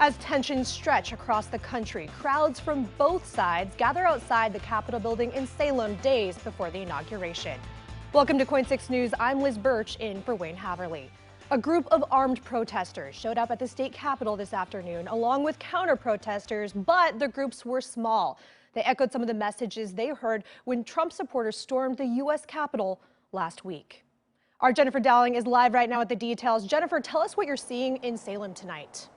As tensions stretch across the country, crowds from both sides gather outside the Capitol building in Salem days before the inauguration. Welcome to KOIN 6 News. I'm Liz Birch in for Wayne Haverly. A group of armed protesters showed up at the state capitol this afternoon, along with counter-protesters, but the groups were small. They echoed some of the messages they heard when Trump supporters stormed the U.S. Capitol last week. Our Jennifer Dowling is live right now with the details. Jennifer, tell us what you're seeing in Salem tonight.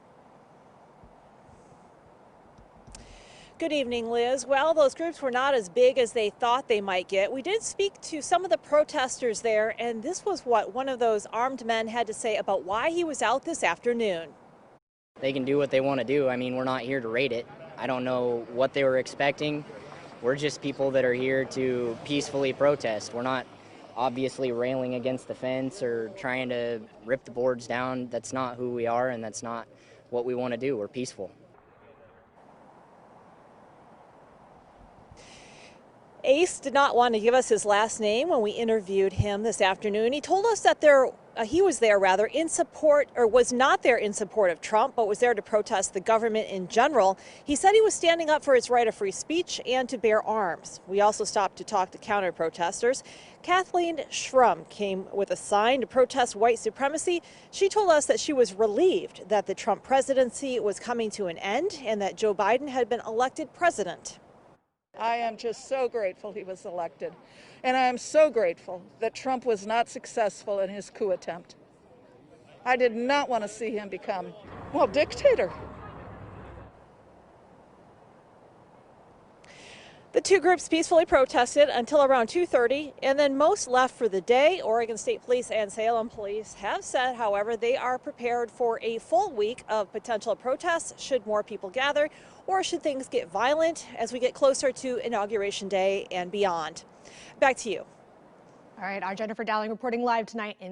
Good evening, Liz. Well, those groups were not as big as they thought they might get. We did speak to some of the protesters there, and this was what one of those armed men had to say about why he was out this afternoon. They can do what they want to do. I mean, we're not here to raid it. I don't know what they were expecting. We're just people that are here to peacefully protest. We're not obviously railing against the fence or trying to rip the boards down. That's not who we are, and that's not what we want to do. We're peaceful. Ace did not want to give us his last name when we interviewed him this afternoon. He told us that he was there in support, or was not there in support of Trump, but was there to protest the government in general. He said he was standing up for his right of free speech and to bear arms. We also stopped to talk to counter-protesters. Kathleen Schrum came with a sign to protest white supremacy. She told us that she was relieved that the Trump presidency was coming to an end and that Joe Biden had been elected president. I am just so grateful he was elected, and I am so grateful that Trump was not successful in his coup attempt. I did not want to see him become, well, dictator. The two groups peacefully protested until around 2:30, and then most left for the day. Oregon State Police and Salem Police have said, however, they are prepared for a full week of potential protests should more people gather or should things get violent as we get closer to Inauguration Day and beyond. Back to you. All right, our Jennifer Dowling reporting live tonight in